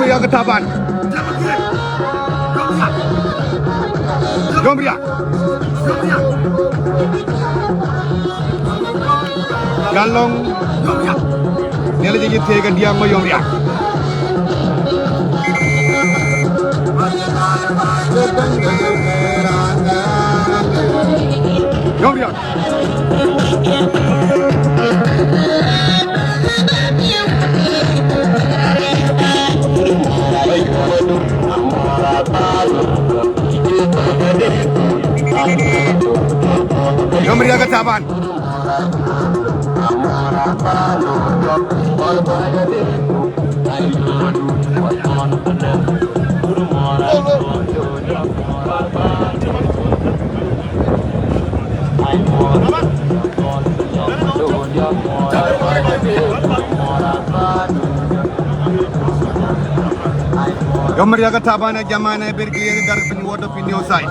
Jomria ketaban. Jomria. Galong. Nela jadi tega dia mo Jomria. Jomria. Jomria ketaban. Jomria ketaban jamana berkeliling dari penyuwat opini usai.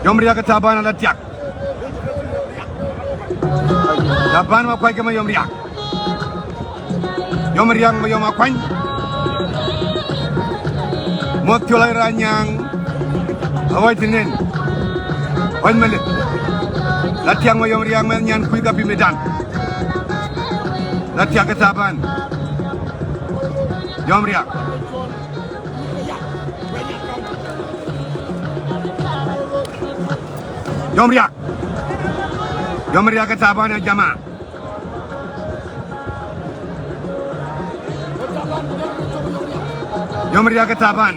Jomria ketaban ada tiak. Japan ma kwai kama Jomria. Jomria ma yoma kwai. Motulai ranyang. Awai tinen. Wan melit. Latiang ma Jomria menyan kui kapi medan. Latiang ketaban. Jomria. Jomria. Jomria ketaban jama. Jomria ketaban.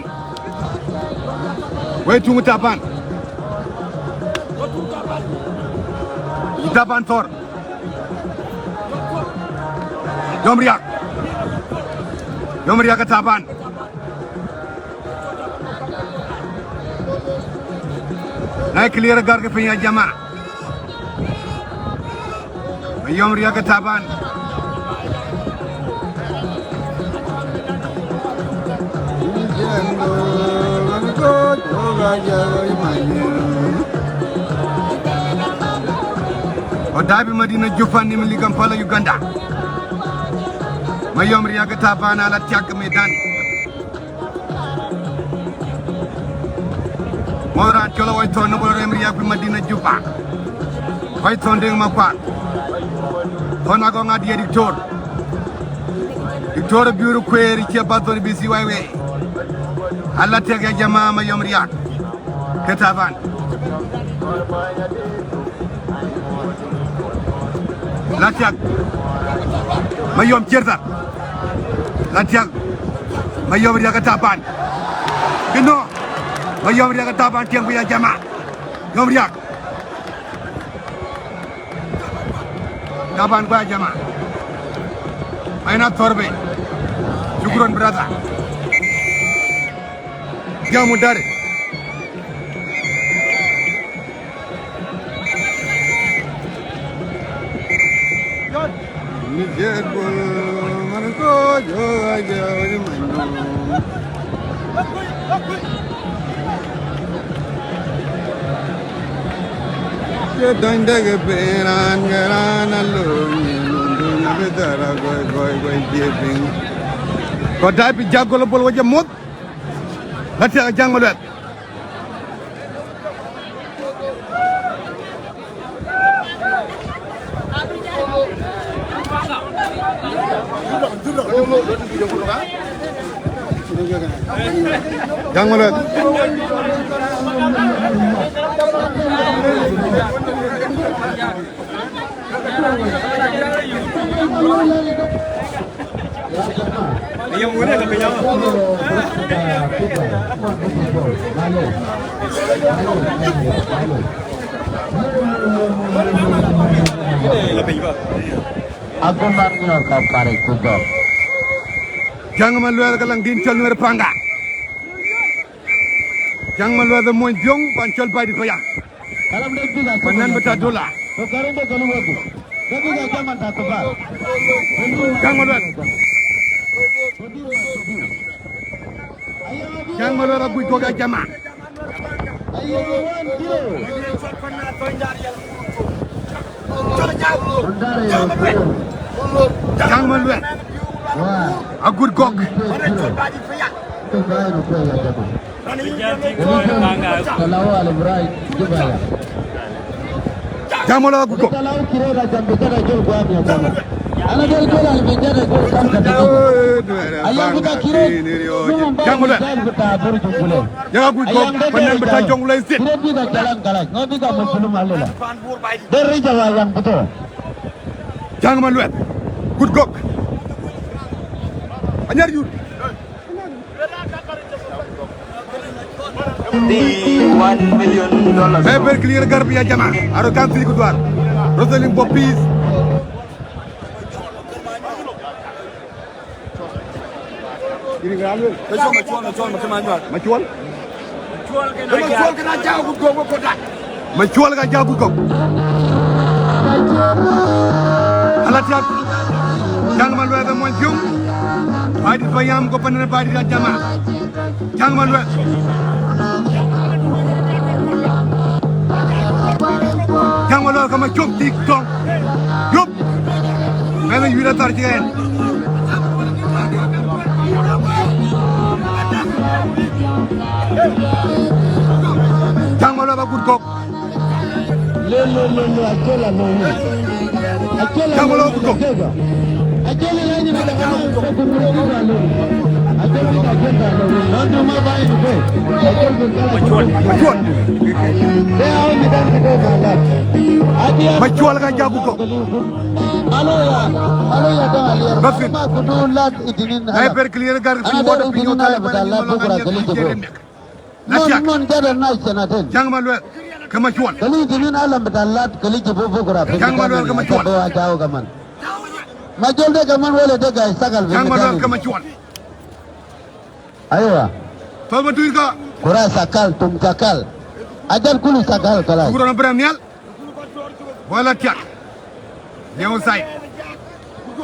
Wei tunggu taban. Taban tor. Jomria. Jomria ketaban. Naik clear gar ke punya jama. Jomria ketaban. Odabi Madina Jufan ni meli Kampala Uganda. Jomria ketaban ala tiak medan. Moran chola wai ton no Jomria pi Madina Jufa. Wai ton deng makwa. Ton ago ngadi diktor. Diktor biuru kweri ci baton bisi waiwe. Allah tiak jama Jomria ketaban. Latiak Mayom cerita Latiak Jomria ketaban. Bino Jomria ketaban tiang punya jama. Jomria Taban gua jama. Aina torbe Syukron brother. Jamu dari Kau dah pijak kalau boleh wajah mut, nanti jangan melihat. Jangan melihat. Yang mana ke penyam? Aku nak kau kari kudo. Jangan malu kalau dincol nuer pangga. Jangan malu mau jong pancol pai di payah. Panan betadula. Jangan malu. Jangan malu aku ikut jama. Jangan malu. A good cock. Kalau alibrai jibaya. Jamola a good cock. Kalau kira raja bicara jual gua ni apa? Anak dia jual bicara jual kam kata. Ayam kita kira. Jamola. Kita baru jumpa. Jangan good cock. Penan betul jong mulai sit. Kira kita jalan kalah. Ngopi kita muslim malela. Dari Jawa yang betul. Jangan maluat. Good cock. Anyar yud. $1 million. Paper clear garbi ya jama. Aro country kudwar. Rosalind Poppies. Ini ngambil. Macual. Kena jauh good cock kota. Macual ka jauh good cock. Alat yak. Jangan maluat mo jum. Badi bayam ko panen badi ya jama. Jangan maluat. Jangan malu kamu jom TikTok, jom. Mana you dah tarjikan? Jangan malu apa kurkok. Le, achola no. Achola. Jangan malu kurkok. Achola lagi nak kamu kumpulan lalu. Achola kita agenda lalu. Nanti mau bayi tu. Macual. Dia awak kita kita kalah. Macual kan jago kok. Halo ya dah lihat. Bafin. Mak kudulat idinin. Paper clear gar fi Ada water idinin ala berdalam bukan kali jebo. Non kada naik senaten. Jangan malu kamu macual. Kali idinin ala berdalam kali jebo bukan. Jangan malu kamu macual. Jauh kaman. Majual deh kaman boleh deh guys sakal. Jangan malu kamu macual. Ayo lah. Tahu betul ka? Kurang sakal, tum sakal. Ajar kulu sakal kalau. Kurang beranial. Wala tiak. Dia usai.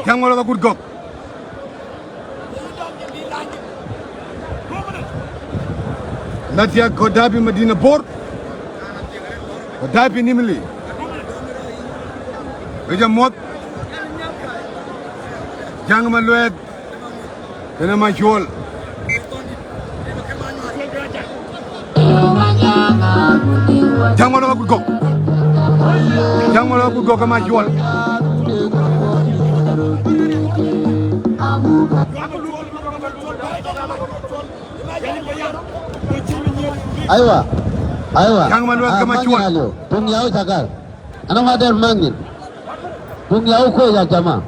Jangan malu apa kurkok. Latia Kodabi Medina Port. Kodabi Nimili. Beja mot. Jangan maluat. Kena majual. Jangan malu aku gok. Jangan malu aku gok sama jual. Aywa. Jangan malu sama jual. Tung yau sakal. Anak madar mangin. Tung yau ko ya jama.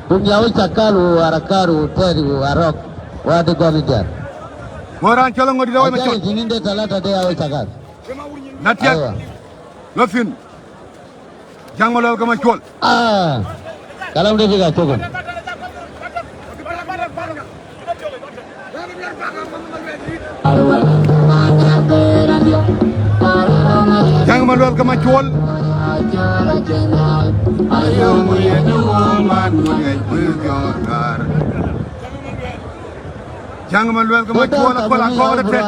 Tung yau sakal warakaru teri warok. Wadi gonijar. Orang calon ngodi dawai macam. Ajar jinin de talata de yau sakal. Natia. Lofin. Jangan malu sama jual. Kalau dia juga cukup. Jangan malu sama jual. Ayo menyuman mengejar. Jangan malu sama jual. Kalau ada teh.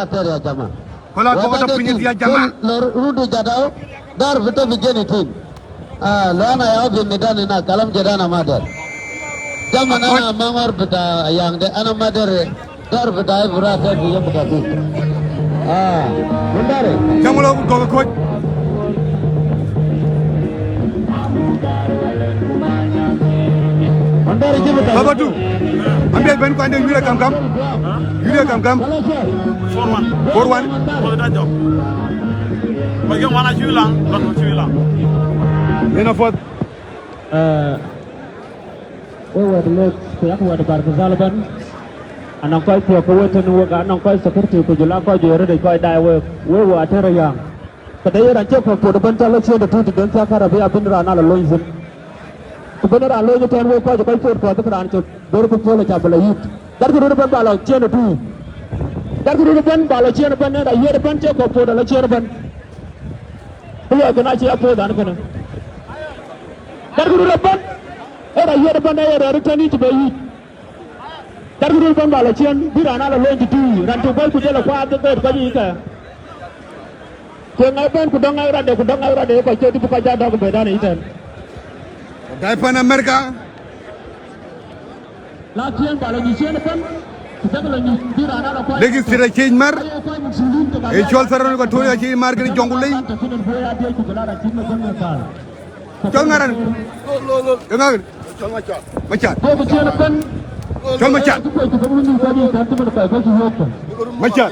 Kalau ada punya dia jama. Rudu jadau. Dar betul begini tin. Lana ya bin medan na kalam jadana madar. Zaman ana mamar beta yang de ana madar dar beta berata dia betul. Benar. Jangan malu kau kau. Benar je betul. Bapa tu. Ambil ben kau anda yura kam. Yura kam. 4-1. Bagi mana jualan, kalau jualan. Ena fot. Wad lek siap wad bar kezalban. Anang koi pua pua tenu waga anang koi seperti kujula koi jere de koi dai we wa tere yang. Kadai ranche pua pua depan calo cio de tu den sakara be apin rana la loizin. Kebenar alo je ten we koi koi pua pua tekran cio dor pua pua le cabala yit. Dar kudu depan balo cio de tu. Dar kudu depan balo cio depan ne da ye depan cio pua pua la cio depan. Iya kena cio pua dan kena. Dar kudu depan. Era ye depan era retani to bayi. Dar kudu depan balo cio birana la loizin tu. Rantu bal kudu la kwa de ko ji ka. Kengai pen kudang aura de ko cio di buka jada ko bedana iten. Dai pan Amerika. latihan bala ni chen kan kita kalau ni dirana la ko léegi sira ceeñ mar e cool sarano ko tooni a ceeñ mar kene jongu ley col ngaran yo ngagan macaat ko ko chen kan col macaat ko ko ko ni ko ni kan tu ba ko ko macaat